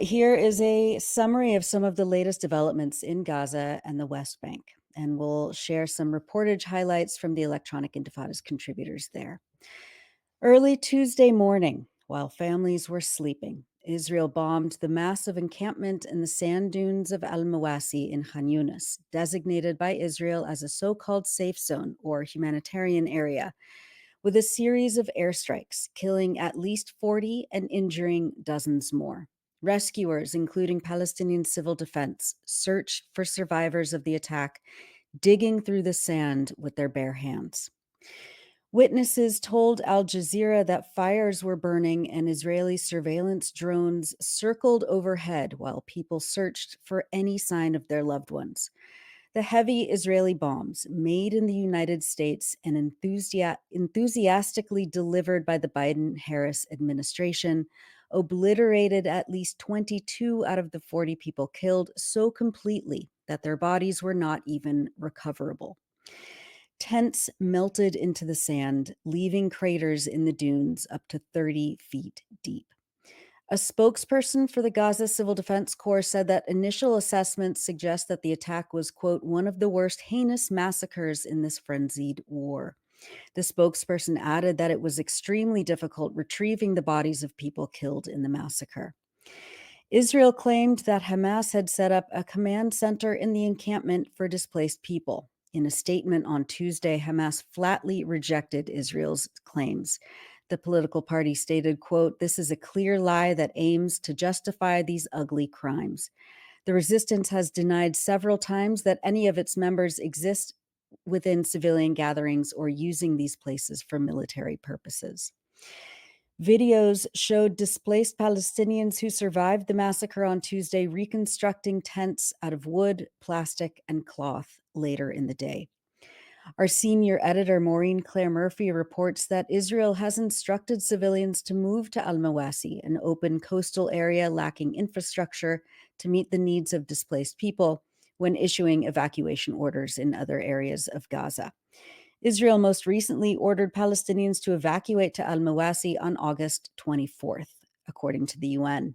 Here is a summary of some of the latest developments in Gaza and the West Bank, and we'll share some reportage highlights from the Electronic Intifada's contributors there. Early Tuesday morning, while families were sleeping, Israel bombed the massive encampment in the sand dunes of al-Mawasi in Khan Yunis, designated by Israel as a so-called safe zone or humanitarian area, with a series of airstrikes, killing at least 40 and injuring dozens more. Rescuers, including Palestinian civil defense, searched for survivors of the attack, digging through the sand with their bare hands. Witnesses told Al Jazeera that fires were burning and Israeli surveillance drones circled overhead while people searched for any sign of their loved ones. The heavy Israeli bombs, made in the United States and enthusiastically delivered by the Biden-Harris administration, obliterated at least 22 out of the 40 people killed so completely that their bodies were not even recoverable. Tents melted into the sand, leaving craters in the dunes up to 30 feet deep. A spokesperson for the Gaza Civil Defense Corps said that initial assessments suggest that the attack was, quote, one of the worst heinous massacres in this frenzied war. The spokesperson added that it was extremely difficult retrieving the bodies of people killed in the massacre. Israel claimed that Hamas had set up a command center in the encampment for displaced people. In a statement on Tuesday, Hamas flatly rejected Israel's claims. The political party stated, quote, this is a clear lie that aims to justify these ugly crimes. The resistance has denied several times that any of its members exist within civilian gatherings or using these places for military purposes. Videos showed displaced Palestinians who survived the massacre on Tuesday reconstructing tents out of wood, plastic, and cloth later in the day. Our senior editor, Maureen Claire Murphy, reports that Israel has instructed civilians to move to al-Mawasi, an open coastal area lacking infrastructure to meet the needs of displaced people, when issuing evacuation orders in other areas of Gaza. Israel most recently ordered Palestinians to evacuate to al-Mawasi on August 24th, according to the UN.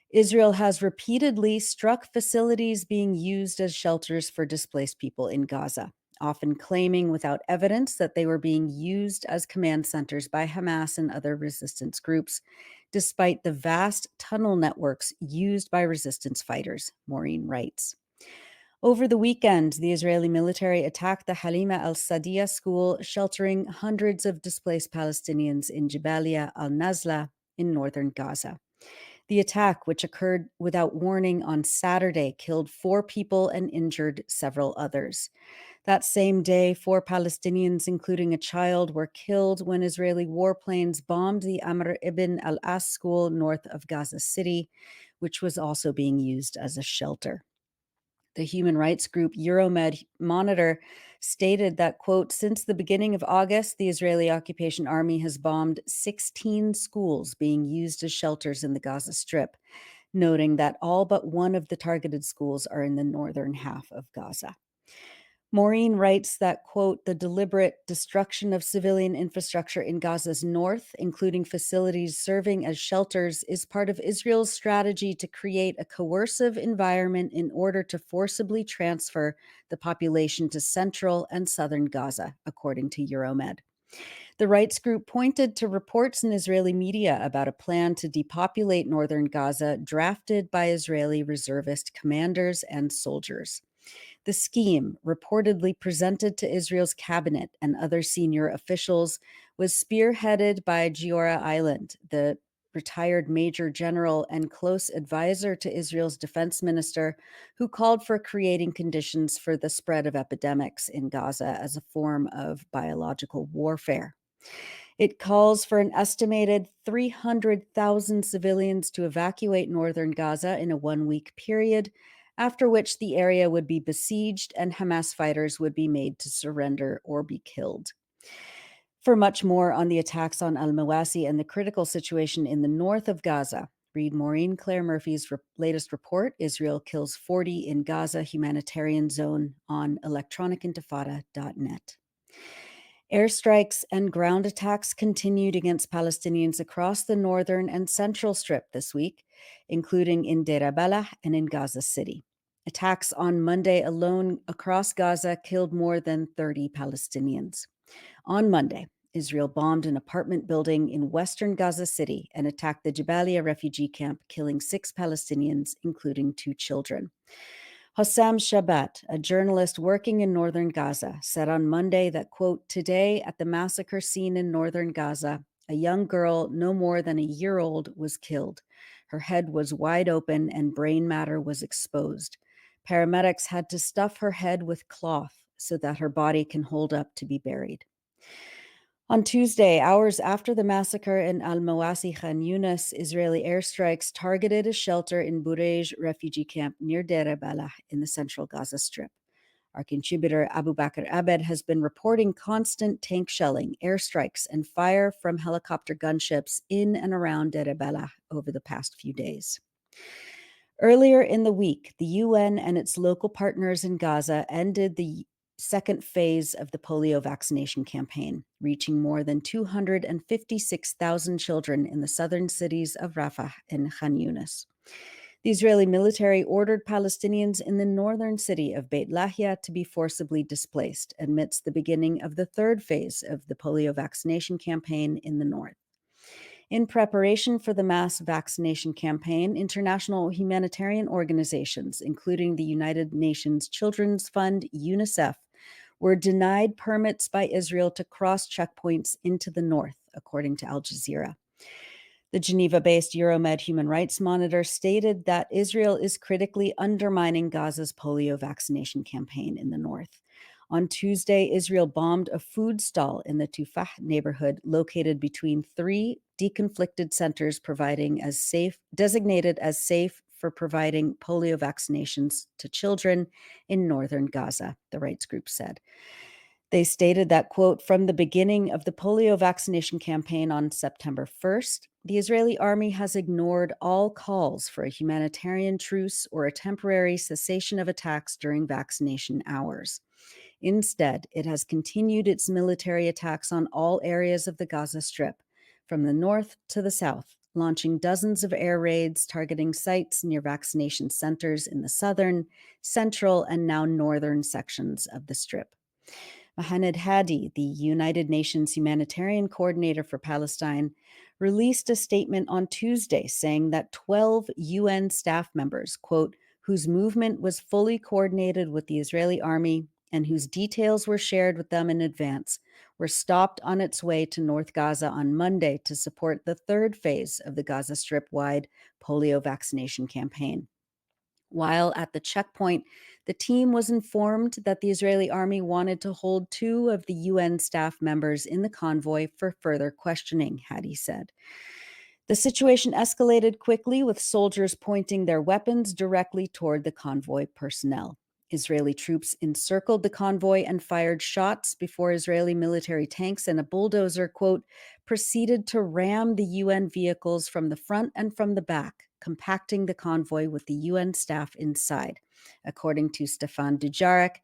Israel has repeatedly struck facilities being used as shelters for displaced people in Gaza, often claiming without evidence that they were being used as command centers by Hamas and other resistance groups, despite the vast tunnel networks used by resistance fighters, Maureen writes. Over the weekend, the Israeli military attacked the Halima al-Saadia school, sheltering hundreds of displaced Palestinians in Jabalia al-Nazla in northern Gaza. The attack, which occurred without warning on Saturday, killed 4 people and injured several others. That same day, 4 Palestinians, including a child, were killed when Israeli warplanes bombed the Amr ibn al-As school north of Gaza City, which was also being used as a shelter. The human rights group Euromed Monitor stated that, quote, since the beginning of August, the Israeli occupation army has bombed 16 schools being used as shelters in the Gaza Strip, noting that all but one of the targeted schools are in the northern half of Gaza. Maureen writes that, quote, the deliberate destruction of civilian infrastructure in Gaza's north, including facilities serving as shelters, is part of Israel's strategy to create a coercive environment in order to forcibly transfer the population to central and southern Gaza, according to Euromed. The rights group pointed to reports in Israeli media about a plan to depopulate northern Gaza drafted by Israeli reservist commanders and soldiers. The scheme, reportedly presented to Israel's cabinet and other senior officials, was spearheaded by Giora Eiland, the retired major general and close advisor to Israel's defense minister, who called for creating conditions for the spread of epidemics in Gaza as a form of biological warfare. It calls for an estimated 300,000 civilians to evacuate northern Gaza in a 1-week period, after which the area would be besieged and Hamas fighters would be made to surrender or be killed. For much more on the attacks on al-Mawasi and the critical situation in the north of Gaza, read Maureen Claire Murphy's latest report, Israel Kills 40 in Gaza Humanitarian Zone, on electronicintifada.net. Airstrikes and ground attacks continued against Palestinians across the northern and central strip this week, including in Deir al-Balah and in Gaza City. Attacks on Monday alone across Gaza killed more than 30 Palestinians. On Monday, Israel bombed an apartment building in western Gaza City and attacked the Jabalia refugee camp, killing 6 Palestinians, including 2 children. Hossam Shabat, a journalist working in northern Gaza, said on Monday that, quote, "Today at the massacre scene in northern Gaza, a young girl no more than a year old was killed. Her head was wide open and brain matter was exposed. Paramedics had to stuff her head with cloth so that her body can hold up to be buried." On Tuesday, hours after the massacre in al-Mawasi Khan Yunis, Israeli airstrikes targeted a shelter in Burej refugee camp near Deir al-Balah in the central Gaza Strip. Our contributor Abu Bakr Abed has been reporting constant tank shelling, airstrikes, and fire from helicopter gunships in and around Deir al-Balah over the past few days. Earlier in the week, the UN and its local partners in Gaza ended the second phase of the polio vaccination campaign, reaching more than 256,000 children in the southern cities of Rafah and Khan Yunis. The Israeli military ordered Palestinians in the northern city of Beit Lahia to be forcibly displaced amidst the beginning of the third phase of the polio vaccination campaign in the north. In preparation for the mass vaccination campaign, international humanitarian organizations, including the United Nations Children's Fund, UNICEF, were denied permits by Israel to cross checkpoints into the north, according to Al Jazeera. The Geneva-based Euromed Human Rights Monitor stated that Israel is critically undermining Gaza's polio vaccination campaign in the north. On Tuesday, Israel bombed a food stall in the Tufah neighborhood located between 3 deconflicted centers designated as safe for providing polio vaccinations to children in northern Gaza, the rights group said. They stated that, quote, "From the beginning of the polio vaccination campaign on September 1st, the Israeli army has ignored all calls for a humanitarian truce or a temporary cessation of attacks during vaccination hours. Instead, it has continued its military attacks on all areas of the Gaza Strip, from the north to the south, launching dozens of air raids targeting sites near vaccination centers in the southern, central, and now northern sections of the Strip." Mohamed Hadi, the United Nations humanitarian coordinator for Palestine, released a statement on Tuesday saying that 12 UN staff members, quote, "whose movement was fully coordinated with the Israeli army and whose details were shared with them in advance, were stopped on its way to North Gaza on Monday to support the third phase of the Gaza Strip-wide polio vaccination campaign. While at the checkpoint, the team was informed that the Israeli army wanted to hold 2 of the UN staff members in the convoy for further questioning, Hadi said. The situation escalated quickly, with soldiers pointing their weapons directly toward the convoy personnel. Israeli troops encircled the convoy and fired shots before Israeli military tanks and a bulldozer, quote, "proceeded to ram the UN vehicles from the front and from the back, compacting the convoy with the UN staff inside," according to Stefan Dujarric,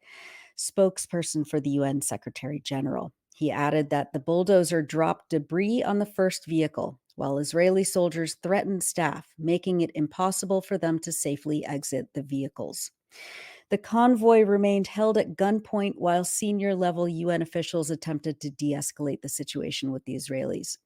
spokesperson for the UN Secretary General. He added that the bulldozer dropped debris on the first vehicle, while Israeli soldiers threatened staff, making it impossible for them to safely exit the vehicles. The convoy remained held at gunpoint while senior-level UN officials attempted to de-escalate the situation with the Israelis.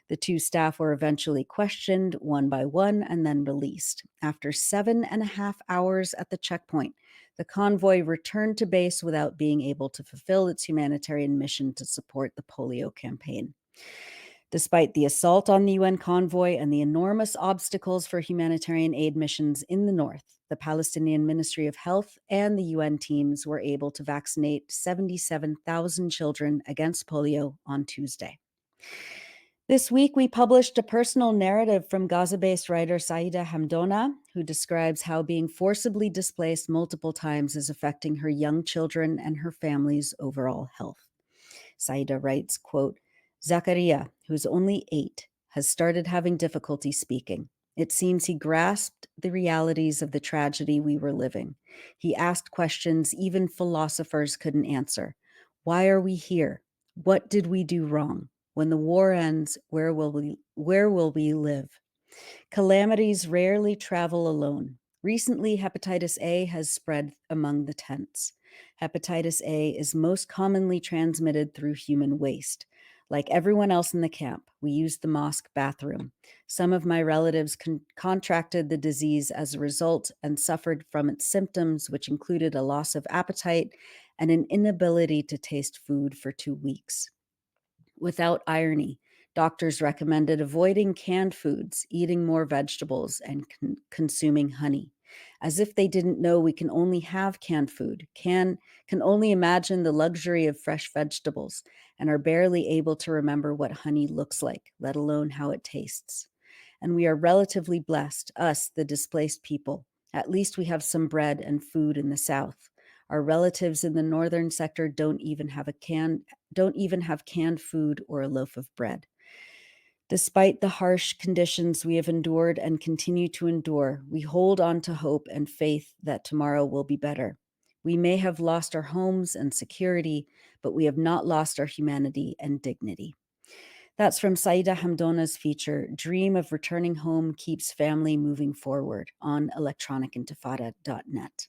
The 2 staff were eventually questioned one by one and then released. After 7.5 hours at the checkpoint, the convoy returned to base without being able to fulfill its humanitarian mission to support the polio campaign. Despite the assault on the UN convoy and the enormous obstacles for humanitarian aid missions in the north, the Palestinian Ministry of Health and the UN teams were able to vaccinate 77,000 children against polio on Tuesday. This week, we published a personal narrative from Gaza-based writer Saida Hamdona, who describes how being forcibly displaced multiple times is affecting her young children and her family's overall health. Saida writes, quote, "Zakaria, who's only 8, has started having difficulty speaking. It seems he grasped the realities of the tragedy we were living. He asked questions even philosophers couldn't answer. Why are we here? What did we do wrong? When the war ends, where will we live? Calamities rarely travel alone. Recently, hepatitis A has spread among the tents. Hepatitis A is most commonly transmitted through human waste. Like everyone else in the camp, we used the mosque bathroom. Some of my relatives contracted the disease as a result and suffered from its symptoms, which included a loss of appetite and an inability to taste food for 2 weeks. Without irony, doctors recommended avoiding canned foods, eating more vegetables, and consuming honey, as if they didn't know we can only have canned food, can only imagine the luxury of fresh vegetables, and are barely able to remember what honey looks like, let alone how it tastes. And we are relatively blessed, us, the displaced people. At least we have some bread and food in the South. Our relatives in the northern sector don't even have canned food or a loaf of bread. Despite the harsh conditions we have endured and continue to endure, we hold on to hope and faith that tomorrow will be better. We may have lost our homes and security, but we have not lost our humanity and dignity. That's from Saida Hamdona's feature, Dream of Returning Home Keeps Family Moving Forward, on electronicintifada.net.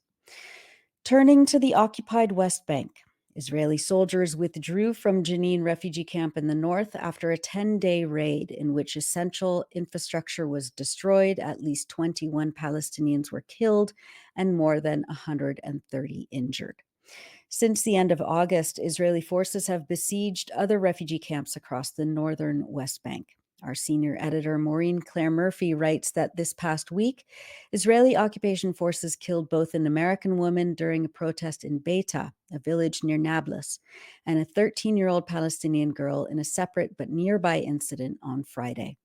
Turning to the occupied West Bank, Israeli soldiers withdrew from Jenin refugee camp in the north after a 10-day raid in which essential infrastructure was destroyed, at least 21 Palestinians were killed, and more than 130 injured. Since the end of August, Israeli forces have besieged other refugee camps across the northern West Bank. Our senior editor, Maureen Claire Murphy, writes that this past week, Israeli occupation forces killed both an American woman during a protest in Beita, a village near Nablus, and a 13-year-old Palestinian girl in a separate but nearby incident on Friday.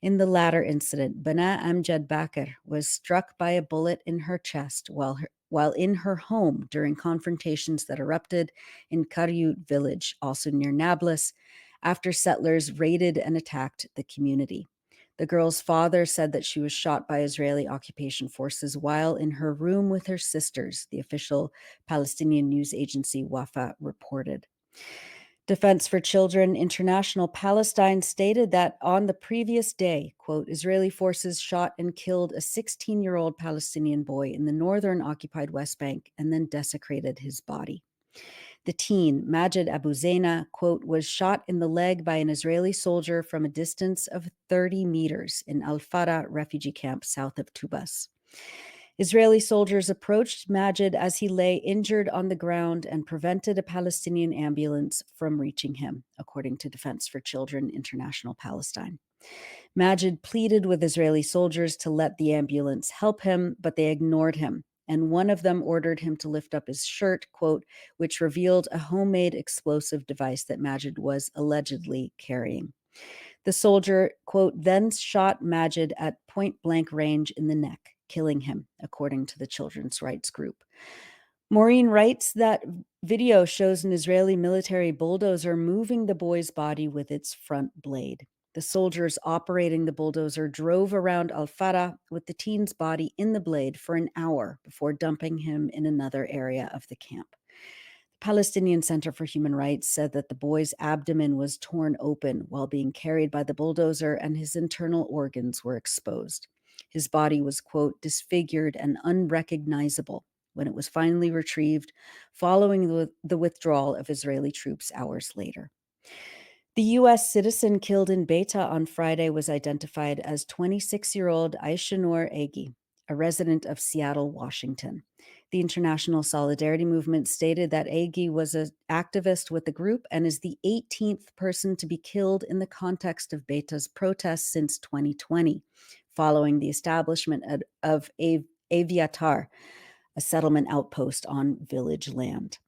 In the latter incident, Bana Amjad Bakr was struck by a bullet in her chest while in her home during confrontations that erupted in Karyut village, also near Nablus, after settlers raided and attacked the community. The girl's father said that she was shot by Israeli occupation forces while in her room with her sisters, the official Palestinian news agency Wafa reported. Defense for Children International Palestine stated that on the previous day, quote, Israeli forces shot and killed a 16-year-old Palestinian boy in the northern occupied West Bank and then desecrated his body. The teen, Majid Abu Zaina, quote, was shot in the leg by an Israeli soldier from a distance of 30 meters in Al-Farah refugee camp south of Tubas. Israeli soldiers approached Majid as he lay injured on the ground and prevented a Palestinian ambulance from reaching him, according to Defense for Children International Palestine. Majid pleaded with Israeli soldiers to let the ambulance help him, but they ignored him, and one of them ordered him to lift up his shirt, quote, which revealed a homemade explosive device that Majid was allegedly carrying. The soldier, quote, then shot Majid at point-blank range in the neck, killing him, according to the children's rights group. Maureen writes that video shows an Israeli military bulldozer moving the boy's body with its front blade. The soldiers operating the bulldozer drove around Al-Farah with the teen's body in the blade for an hour before dumping him in another area of the camp. The Palestinian Center for Human Rights said that the boy's abdomen was torn open while being carried by the bulldozer and his internal organs were exposed. His body was, quote, disfigured and unrecognizable when it was finally retrieved following the withdrawal of Israeli troops hours later. The U.S. citizen killed in Beita on Friday was identified as 26-year-old Aishanur Agi, a resident of Seattle, Washington. The International Solidarity Movement stated that Agi was an activist with the group and is the 18th person to be killed in the context of Beita's protests since 2020, following the establishment of 𝐓𝐴𝐵𝐴𝐵, a settlement outpost on village land.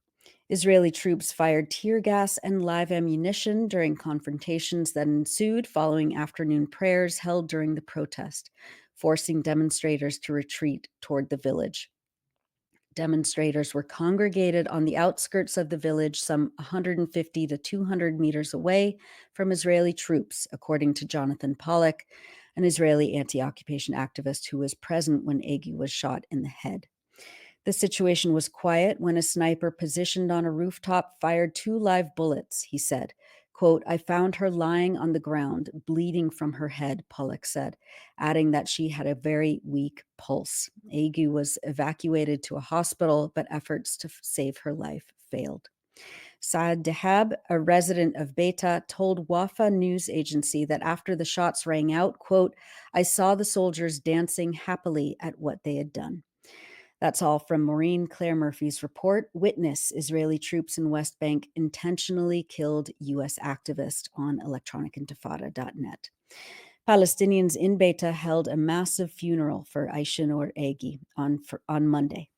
Israeli troops fired tear gas and live ammunition during confrontations that ensued following afternoon prayers held during the protest, forcing demonstrators to retreat toward the village. Demonstrators were congregated on the outskirts of the village, some 150 to 200 meters away from Israeli troops, according to Jonathan Pollack, an Israeli anti-occupation activist who was present when Agi was shot in the head. The situation was quiet when a sniper positioned on a rooftop fired 2 live bullets, he said. Quote, I found her lying on the ground, bleeding from her head, Pollock said, adding that she had a very weak pulse. 𝐄𝐥𝐿 was evacuated to a hospital, but efforts to save her life failed. Saad Dahab, a resident of Beita, told Wafa news agency that after the shots rang out, quote, I saw the soldiers dancing happily at what they had done. That's all from Maureen Claire Murphy's report. Witness Israeli troops in West Bank intentionally killed U.S. activist on electronicintifada.net. Palestinians in Beita held a massive funeral for 𝐓𝐡𝐞 on Monday.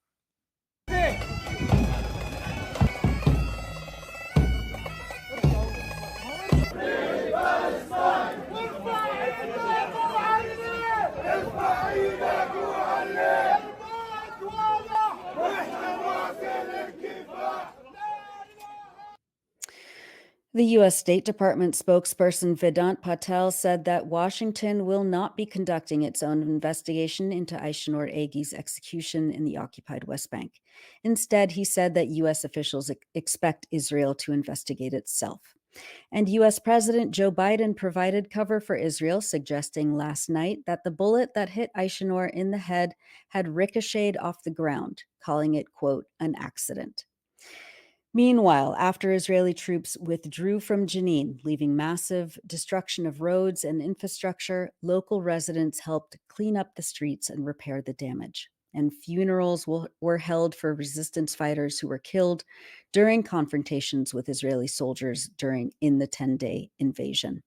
The U.S. State Department spokesperson Vedant Patel said that Washington will not be conducting its own investigation into 𝐓𝐡𝐞 execution in the occupied West Bank. Instead, he said that U.S. officials expect Israel to investigate itself. And U.S. President Joe Biden provided cover for Israel, suggesting last night that the bullet that hit 𝐓𝐡𝐞 in the head had ricocheted off the ground, calling it, quote, an accident. Meanwhile, after Israeli troops withdrew from Jenin, leaving massive destruction of roads and infrastructure, local residents helped clean up the streets and repair the damage. And funerals were held for resistance fighters who were killed during confrontations with Israeli soldiers in the 10-day invasion.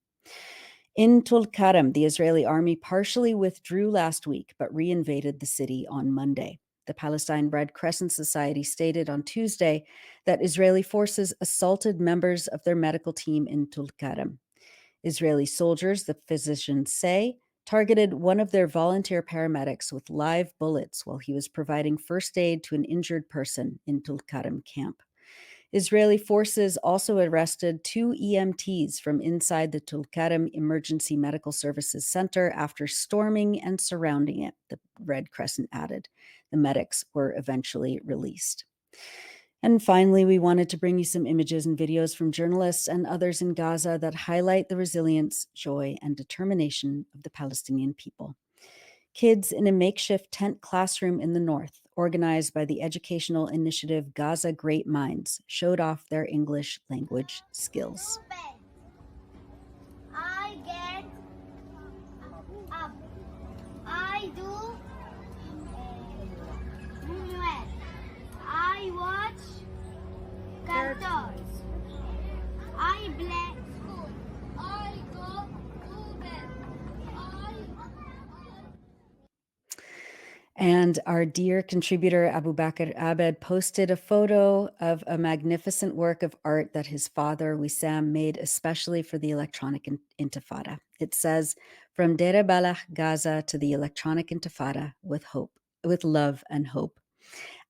In Tulkarem, the Israeli army partially withdrew last week, but reinvaded the city on Monday. The Palestine Red Crescent Society stated on Tuesday that Israeli forces assaulted members of their medical team in Tulkarem. Israeli soldiers, the physicians say, targeted one of their volunteer paramedics with live bullets while he was providing first aid to an injured person in Tulkarem camp. Israeli forces also arrested 2 EMTs from inside the Tulkarem Emergency Medical Services Center after storming and surrounding it, the Red Crescent added. The medics were eventually released. And finally, we wanted to bring you some images and videos from journalists and others in Gaza that highlight the resilience, joy, and determination of the Palestinian people. Kids in a makeshift tent classroom in the north, organized by the educational initiative Gaza Great Minds, showed off their English language skills. I get up. I do homework. I watch cartoons. I play school. I go to bed. And our dear contributor, Abu Bakr Abed, posted a photo of a magnificent work of art that his father, Wissam, made especially for the Electronic Intifada. It says, from Deir Balah, Gaza to the Electronic Intifada with love and hope.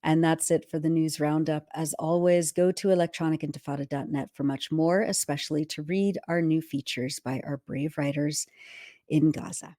And that's it for the news roundup. As always, go to electronicintifada.net for much more, especially to read our new features by our brave writers in Gaza.